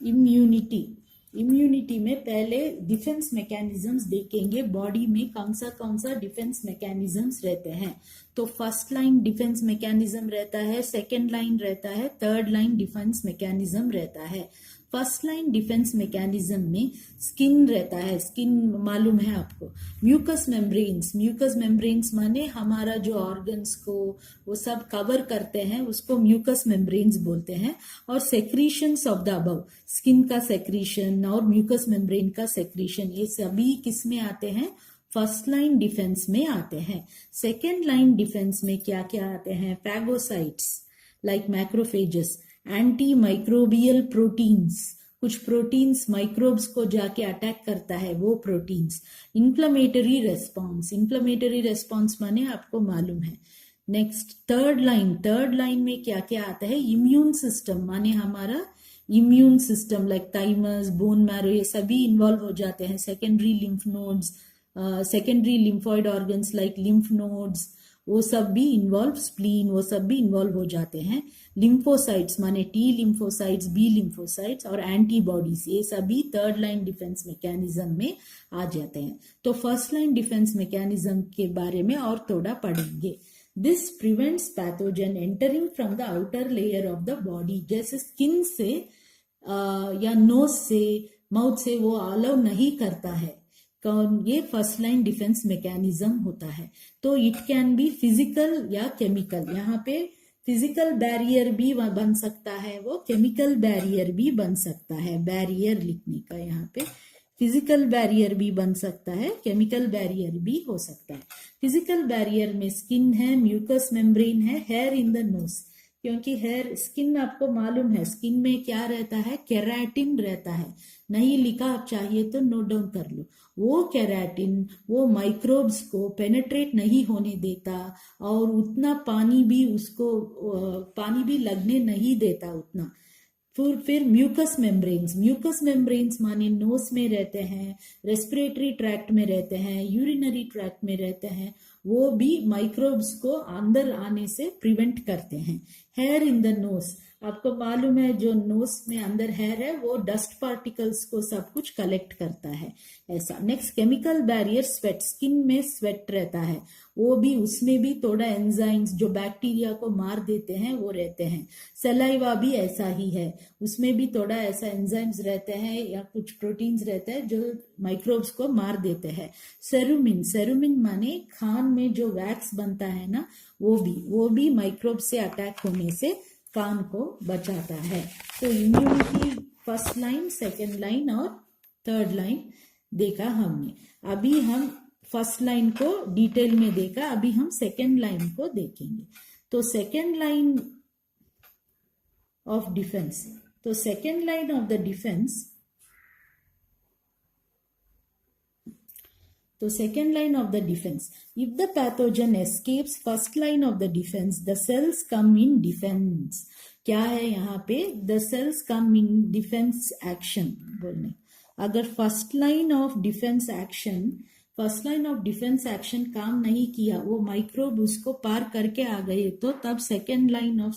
Immunity में पहले defence mechanisms देखेंगे, बॉडी में कौन सा डिफेंस मैकेनिज्म्स रहते हैं। तो फर्स्ट लाइन डिफेंस मैकेनिज्म रहता है, सेकेंड लाइन रहता है, थर्ड लाइन डिफेंस मैकेनिज्म रहता है। फर्स्ट लाइन डिफेंस मैकेनिज्म में स्किन रहता है, स्किन मालूम है आपको। म्यूकस मेम्ब्रेन्स माने हमारा जो ऑर्गन्स को वो सब कवर करते हैं, उसको म्यूकस मेम्ब्रेन्स बोलते हैं। और secretions of the above, skin का सेक्रीशन और म्यूकस मेम्ब्रेन का सेक्रीशन, ये सभी किस में आते हैं? फर्स्ट लाइन डिफेंस में आते हैं। सेकेंड लाइन डिफेंस में क्या क्या आते हैं? Phagocytes like macrophages, anti microbial proteins, कुछ प्रोटीन्स माइक्रोब्स को जाके अटैक करता है, वो प्रोटीन्स। इन्फ्लेमेटरी रेस्पॉन्स माने आपको मालूम है। नेक्स्ट थर्ड लाइन में क्या क्या आता है? इम्यून सिस्टम माने हमारा immune system like thymus, bone marrow, ये सभी इन्वॉल्व हो जाते हैं। Secondary lymph nodes, secondary lymphoid organs like lymph nodes, वो सब भी इन्वॉल्व, स्प्लीन, वो सब भी इन्वॉल्व हो जाते हैं। लिम्फोसाइट्स माने टी लिम्फोसाइट्स, बी लिम्फोसाइट्स और एंटीबॉडीज, ये सभी थर्ड लाइन डिफेंस मैकेनिज्म में आ जाते हैं। तो फर्स्ट लाइन डिफेंस मैकेनिज्म के बारे में और थोड़ा पढ़ेंगे। This prevents pathogen entering from the outer layer of the body, जैसे स्किन से या नोज से, माउथ से वो अलाउ नहीं करता है। ये फर्स्ट लाइन डिफेंस मैकेनिज्म होता है। तो इट कैन बी फिजिकल या केमिकल, यहाँ पे फिजिकल बैरियर भी बन सकता है, वो केमिकल बैरियर भी बन सकता है। बैरियर लिखने का यहाँ पे फिजिकल बैरियर भी बन सकता है, केमिकल बैरियर भी हो सकता है। फिजिकल बैरियर में स्किन है, म्यूकस मेम्ब्रेन है, हेयर इन द नोज, क्योंकि हेयर, स्किन आपको मालूम है स्किन में क्या रहता है? केराटिन रहता है। नहीं लिखा, आप चाहिए तो नोट डाउन कर लो। वो केराटिन वो माइक्रोब्स को पेनेट्रेट नहीं होने देता और उतना पानी भी लगने नहीं देता उतना। फिर म्यूकस मेम्ब्रेन्स माने नोज में रहते हैं, रेस्पिरेटरी ट्रैक्ट में रहते हैं, यूरिनरी ट्रैक्ट में रहते हैं, वो भी माइक्रोब्स को अंदर आने से प्रिवेंट करते हैं। हेयर इन द नोज, आपको मालूम है जो नोज में अंदर हेयर है वो डस्ट पार्टिकल्स को सब कुछ कलेक्ट करता है, ऐसा। Next chemical barrier sweat, skin में स्वेट रहता है, वो भी, उसमें भी थोड़ा एंजाइम्स जो बैक्टीरिया को मार देते हैं वो रहते हैं। सलाइवा भी ऐसा ही है, उसमें भी थोड़ा ऐसा एंजाइम्स रहते हैं या कुछ प्रोटीन्स रहते हैं जो माइक्रोब्स को मार देते हैं। सेरुमिन माने खान में जो वैक्स बनता है ना, वो भी माइक्रोब से अटैक होने से कान को बचाता है। तो immunity first line, second line और थर्ड लाइन देखा हमने। अभी हम फर्स्ट लाइन को डिटेल में देखा, अभी हम सेकेंड लाइन को देखेंगे। तो सेकेंड लाइन ऑफ डिफेंस, तो second line of the defence, तो second line of the defense, if the pathogen escapes first line of the defense, the cells come in defense. क्या है यहाँ पे? the cells come in defense action बोलने। अगर first line of defence action काम नहीं किया, वो माइक्रोब उसको पार करके आ गए, तो तब सेकेंड लाइन ऑफ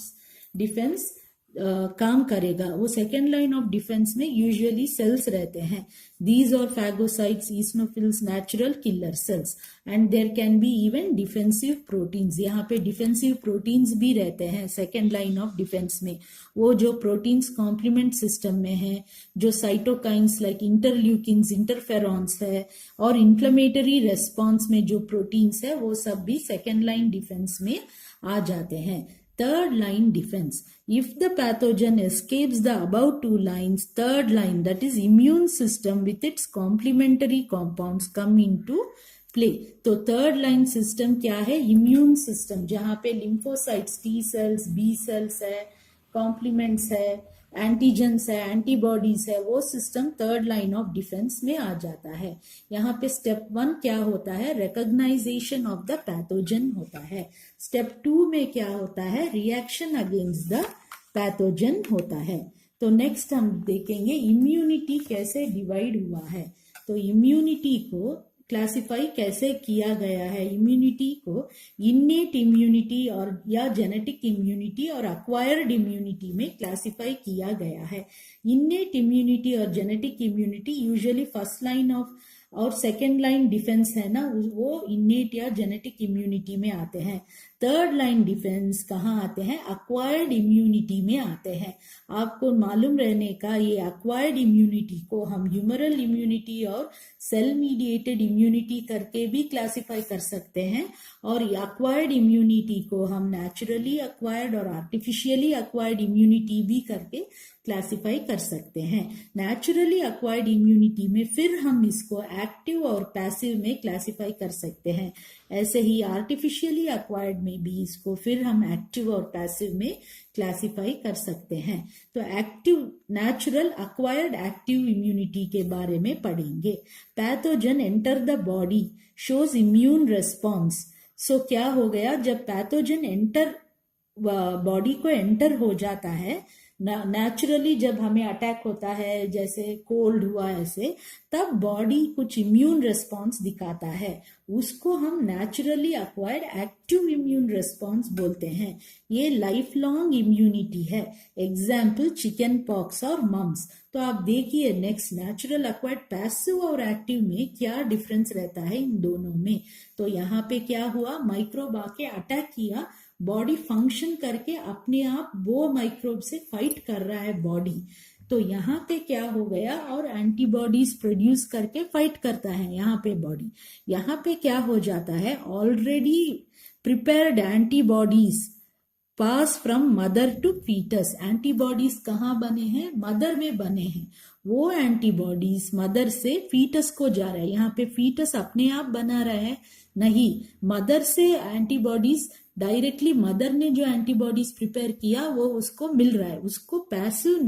डिफेंस काम करेगा। वो सेकेंड लाइन ऑफ डिफेंस में यूजुअली सेल्स रहते हैं। दीज और phagocytes, eosinophils, natural killer cells, and there can be even defensive proteins. यहाँ पे डिफेंसिव प्रोटीन्स भी रहते हैं सेकेंड लाइन ऑफ डिफेंस में। वो जो प्रोटीन्स कॉम्प्लीमेंट सिस्टम में है, जो साइटोकाइंस लाइक इंटरल्यूकिन्स, इंटरफेरॉन्स है, और इन्फ्लेमेटरी रेस्पॉन्स में जो प्रोटीन्स है, वो सब भी सेकेंड लाइन डिफेंस में आ जाते हैं। Third line defense, if the pathogen escapes the above two lines, third line, that is immune system with its complementary compounds come into play. तो थर्ड लाइन सिस्टम क्या है? इम्यून सिस्टम, जहां पे lymphocytes, T cells, B cells है, complements है, antigens है, antibodies है, वो system third line of defence में आ जाता है। यहाँ पे स्टेप 1 क्या होता है? रिकॉग्नाइजेशन ऑफ द पैथोजन होता है। स्टेप 2 में क्या होता है? रिएक्शन अगेंस्ट द पैथोजन होता है। तो नेक्स्ट हम देखेंगे इम्यूनिटी कैसे डिवाइड हुआ है। तो इम्यूनिटी को क्लासिफाई कैसे किया गया है। इम्यूनिटी को इन्नेट इम्यूनिटी और या जेनेटिक इम्यूनिटी और अक्वायर्ड इम्यूनिटी में क्लासिफाई किया गया है। इन्नेट इम्यूनिटी और genetic immunity usually first line of और सेकेंड लाइन डिफेंस है ना, वो इन्नेट या जेनेटिक इम्यूनिटी में आते हैं। थर्ड लाइन डिफेंस कहाँ आते हैं? अक्वायर्ड इम्यूनिटी में आते हैं। आपको मालूम रहने का, ये अक्वायर्ड इम्यूनिटी को हम ह्यूमरल इम्यूनिटी और सेल मीडिएटेड इम्यूनिटी करके भी क्लासिफाई कर सकते हैं, और अक्वायर्ड इम्यूनिटी को हम नेचुरली अक्वायर्ड और आर्टिफिशियली अक्वायर्ड इम्यूनिटी भी करके क्लासिफाई कर सकते हैं। नेचुरली अक्वायर्ड इम्यूनिटी में फिर हम इसको एक्टिव और पैसिव में क्लासिफाई कर सकते हैं। ऐसे ही आर्टिफिशियली अक्वायर्ड में भी इसको फिर हम एक्टिव और पैसिव में क्लासिफाई कर सकते हैं। तो active, natural, acquired, active immunity के बारे में पढ़ेंगे। Pathogen enter the body shows immune response. So क्या हो गया, जब पैथोजन एंटर बॉडी को एंटर हो जाता है, नेचुरली जब हमें अटैक होता है, जैसे कोल्ड हुआ ऐसे, तब बॉडी कुछ इम्यून रिस्पॉन्स दिखाता है, उसको हम naturally acquired active immune response बोलते हैं। ये लाइफ लॉन्ग इम्यूनिटी है। एग्जाम्पल चिकन पॉक्स और मम्स। तो आप देखिए नेक्स्ट, नेचुरल अक्वायर्ड पैसिव और एक्टिव में क्या डिफरेंस रहता है इन दोनों में। तो यहाँ पे क्या हुआ, माइक्रोब आके अटैक किया, बॉडी फंक्शन करके अपने आप वो माइक्रोब से फाइट कर रहा है बॉडी। तो यहाँ पे क्या हो गया, और एंटीबॉडीज प्रोड्यूस करके फाइट करता है यहाँ पे बॉडी। यहाँ पे क्या हो जाता है, already prepared antibodies pass from mother to foetus. Antibodies कहाँ बने हैं? मदर में बने हैं। वो एंटीबॉडीज मदर से फीटस को जा रहा है। यहाँ पे फीटस अपने आप बना रहा है नहीं, मदर से एंटीबॉडीज डायरेक्टली, मदर ने जो एंटीबॉडीज प्रिपेयर किया वो उसको मिल रहा है, उसको passive,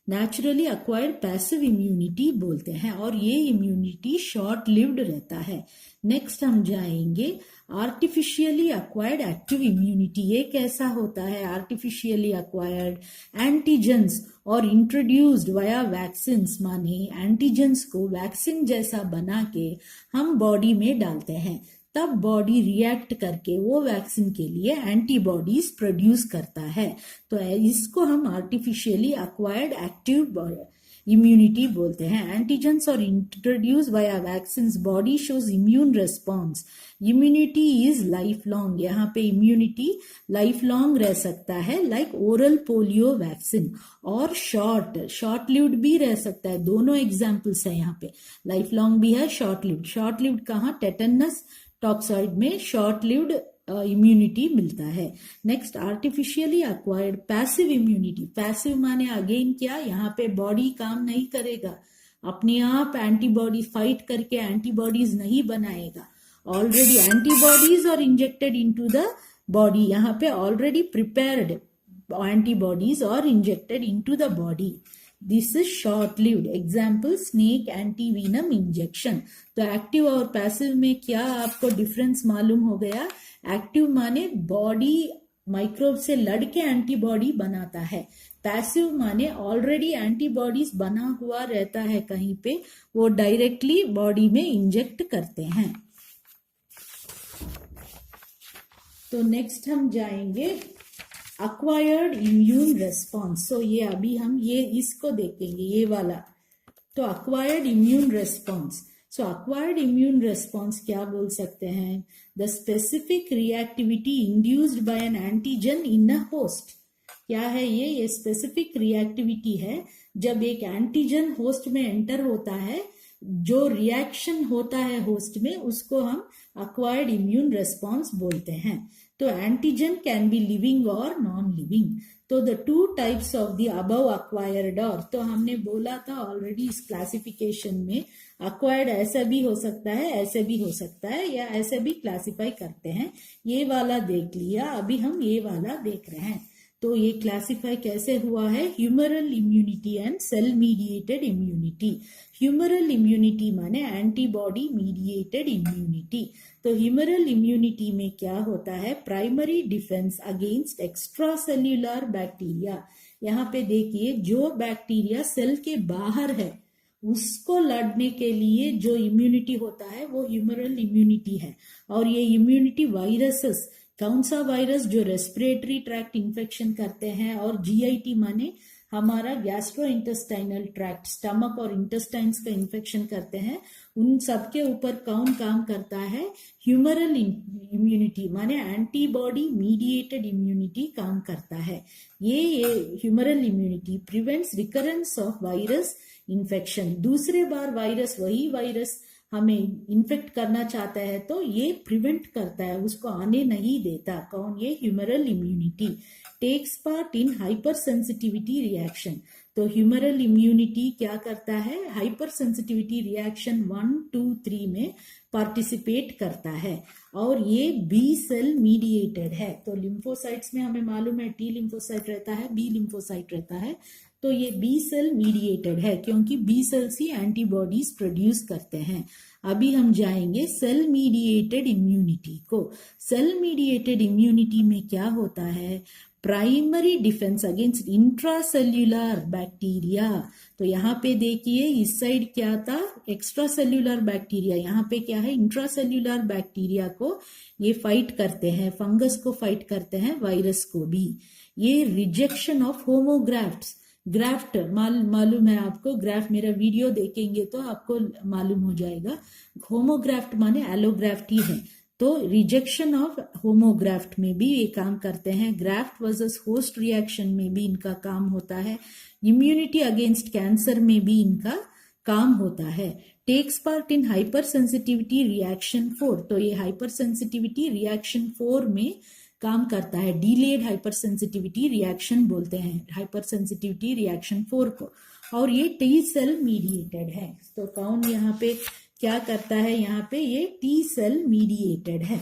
naturally acquired passive immunity बोलते हैं। और ये इम्यूनिटी शॉर्ट लिव्ड रहता है। नेक्स्ट हम जाएंगे आर्टिफिशियली अक्वायर्ड एक्टिव इम्यूनिटी। ये कैसा होता है आर्टिफिशियली अक्वायर्ड? एंटीजेंस और इंट्रोड्यूस्ड वाया वैक्सीन, माने एंटीजेंस को वैक्सीन जैसा बना के हम बॉडी में डालते हैं, तब बॉडी रिएक्ट करके वो वैक्सीन के लिए एंटीबॉडीज प्रोड्यूस करता है। तो इसको हम आर्टिफिशियली अक्वायर्ड एक्टिव इम्यूनिटी बोलते हैं। एंटीजेंस और introduce via vaccine, body shows immune response. Immunity is life long. यहाँ पे इम्यूनिटी लाइफ लॉन्ग रह सकता है, लाइक ओरल पोलियो वैक्सीन, और शॉर्ट लिव्ड भी रह सकता है। दोनों एग्जाम्पल्स है यहाँ पे, लाइफ लॉन्ग भी है, शॉर्ट लिव्ड। शॉर्ट लिव्ड कहाँ? टेटनस टॉक्सॉइड में शॉर्ट लिव्ड इम्यूनिटी मिलता है। Next artificially acquired passive immunity. Passive माने अगेन क्या, यहाँ पे बॉडी काम नहीं करेगा, अपने आप एंटीबॉडी फाइट करके एंटीबॉडीज नहीं बनाएगा। Already antibodies are injected into the body. यहाँ पे already prepared antibodies are injected into the body. This is short lived. Example snake antivenom injection. तो एक्टिव और पैसिव में क्या आपको डिफरेंस मालूम हो गया? एक्टिव माने बॉडी माइक्रोब से लड़के एंटीबॉडी बनाता है, पैसिव माने ऑलरेडी एंटीबॉडीज बना हुआ रहता है कहीं पे, वो डायरेक्टली बॉडी में इंजेक्ट करते हैं। तो नेक्स्ट हम जाएंगे अक्वायर्ड इम्यून रेस्पॉन्स। सो ये अभी हम ये इसको देखेंगे, ये वाला। तो अक्वायर्ड इम्यून रेस्पॉन्स। सो अक्वायर्ड इम्यून रेस्पॉन्स क्या बोल सकते हैं? The specific reactivity induced by N antigen in a host. क्या है ये स्पेसिफिक रिएक्टिविटी है, जब एक एंटीजन होस्ट में एंटर होता है, जो रिएक्शन होता है होस्ट में, उसको हम अक्वायर्ड इम्यून रेस्पॉन्स बोलते हैं। तो एंटीजन कैन बी लिविंग और नॉन लिविंग। तो the two types of the above acquired, और तो हमने बोला था ऑलरेडी इस क्लासिफिकेशन में, अक्वायर्ड ऐसा भी हो सकता है, ऐसे भी हो सकता है, या ऐसे भी क्लासिफाई करते हैं। ये वाला देख लिया, अभी हम ये वाला देख रहे हैं। तो ये क्लासिफाई कैसे हुआ है? Humoral immunity and cell mediated immunity. Humoral immunity माने एंटीबॉडी मीडिएटेड इम्यूनिटी। तो ह्यूमरल इम्यूनिटी में क्या होता है? Primary defence against extra cellular bacteria. यहाँ पे देखिए, जो बैक्टीरिया सेल के बाहर है उसको लड़ने के लिए जो इम्यूनिटी होता है वो ह्यूमरल इम्यूनिटी है। और ये इम्यूनिटी वायरसेस, कौन सा वायरस जो रेस्पिरेटरी ट्रैक्ट इन्फेक्शन करते हैं, और जीआईटी माने हमारा गैस्ट्रो इंटेस्टाइनल ट्रैक्ट, स्टमक और इंटेस्टाइन्स का इन्फेक्शन करते हैं, उन सब के ऊपर कौन काम करता है? ह्यूमरल इम्यूनिटी माने एंटीबॉडी मीडिएटेड इम्यूनिटी काम करता है। ये humoral immunity prevents recurrence of virus infection. दूसरे बार वायरस, वही वायरस हमें इन्फेक्ट करना चाहता है तो ये प्रिवेंट करता है, उसको आने नहीं देता। कौन? ये humoral immunity takes part in hypersensitivity reaction. तो ह्यूमरल इम्यूनिटी क्या करता है? हाइपर सेंसिटिविटी रिएक्शन 1, 2, 3 में पार्टिसिपेट करता है, और ये बी सेल मीडिएटेड है। तो लिम्फोसाइट्स में हमें मालूम है टी लिम्फोसाइट रहता है, बी लिम्फोसाइट रहता है, तो ये बी सेल मीडिएटेड है क्योंकि बी सेल्स ही एंटीबॉडीज प्रोड्यूस करते हैं। अभी हम जाएंगे सेल मीडिएटेड इम्यूनिटी को। सेल मीडिएटेड इम्यूनिटी में क्या होता है? Primary defence against intracellular bacteria. तो यहाँ पे देखिए इस साइड क्या था? एक्स्ट्रा सेल्यूलर बैक्टीरिया, यहाँ पे क्या है? इंट्रासेल्यूलर बैक्टीरिया को ये फाइट करते हैं, फंगस को फाइट करते हैं, वायरस को भी। ये रिजेक्शन ऑफ होमोग्राफ्ट्स, ग्राफ्ट मालूम है आपको, ग्राफ्ट मेरा वीडियो देखेंगे तो आपको मालूम हो जाएगा। होमोग्राफ्ट माने एलोग्राफ्ट ही है, तो रिजेक्शन ऑफ होमोग्राफ्ट में भी ये काम करते हैं। ग्राफ्ट वर्सेस होस्ट रिएक्शन में भी इनका काम होता है। इम्यूनिटी अगेंस्ट कैंसर में भी इनका काम होता है। Takes part in hypersensitivity reaction 4। तो ये हाइपर सेंसिटिविटी रिएक्शन 4 में काम करता है। डिलेड हाइपर सेंसिटिविटी रिएक्शन बोलते हैं हाइपर सेंसिटिविटी रिएक्शन 4 को, और ये टी सेल मीडिएटेड है। तो कौन यहाँ पे क्या करता है? यहाँ पे ये टी सेल मीडिएटेड है।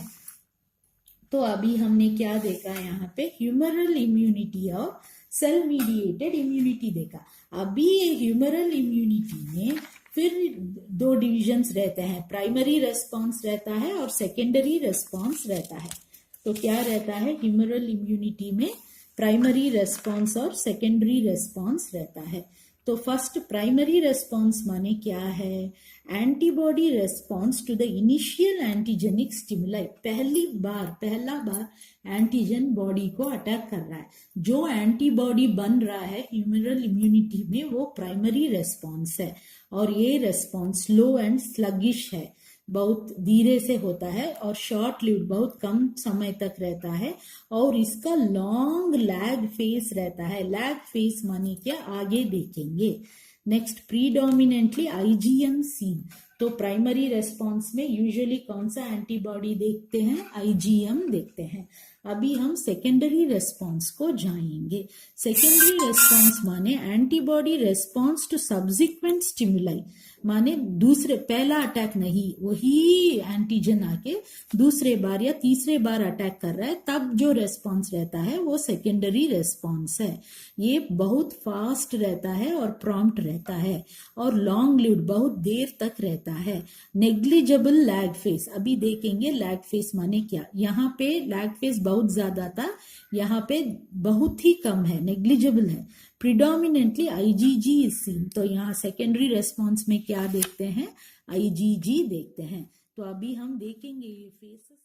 तो अभी हमने क्या देखा? यहाँ पे ह्यूमरल इम्यूनिटी और सेल मीडिएटेड इम्यूनिटी देखा। अभी ये ह्यूमरल इम्यूनिटी में फिर 2 डिविजन्स रहते हैं, प्राइमरी रेस्पॉन्स रहता है और सेकेंडरी रेस्पॉन्स रहता है। तो क्या रहता है? ह्यूमरल इम्यूनिटी में प्राइमरी रेस्पॉन्स और सेकेंडरी रेस्पॉन्स रहता है। तो फर्स्ट प्राइमरी रेस्पॉन्स माने क्या है? Antibody response to the initial antigenic stimuli. पहला बार एंटीजन बॉडी को अटैक कर रहा है, जो एंटीबॉडी बन रहा है ह्यूमरल इम्यूनिटी में, वो प्राइमरी रेस्पॉन्स है। और ये रेस्पॉन्स स्लो एंड स्लगिश है, बहुत धीरे से होता है और शॉर्ट लिव्ड, बहुत कम समय तक रहता है, और इसका लॉन्ग लैग फेस रहता है। लैग फेस माने क्या? आगे देखेंगे। Next predominantly IgM seen. तो प्राइमरी रेस्पॉन्स में यूजुअली कौन सा एंटीबॉडी देखते हैं? आईजीएम देखते हैं। अभी हम सेकेंडरी रेस्पॉन्स को जाएंगे। सेकेंडरी रेस्पॉन्स माने antibody response to subsequent stimuli, माने दूसरे, पहला अटैक नहीं, वही एंटीजन आके दूसरे बार या तीसरे बार अटैक कर रहा है, तब जो रेस्पॉन्स रहता है वो सेकेंडरी रेस्पॉन्स है। ये बहुत फास्ट रहता है और प्रॉम्प्ट रहता है और लॉन्ग लिव्ड, बहुत देर तक रहता है। नेग्लिजिबल लैग फेस, अभी देखेंगे लैग फेस माने क्या। यहाँ पे लैग फेस बहुत ज्यादा था, यहाँ पे बहुत ही कम है, नेग्लिजिबल है। Predominantly IgG is seen. तो यहाँ सेकेंडरी रेस्पॉन्स में क्या देखते हैं? आईजीजी देखते हैं। तो अभी हम देखेंगे ये फेसेस।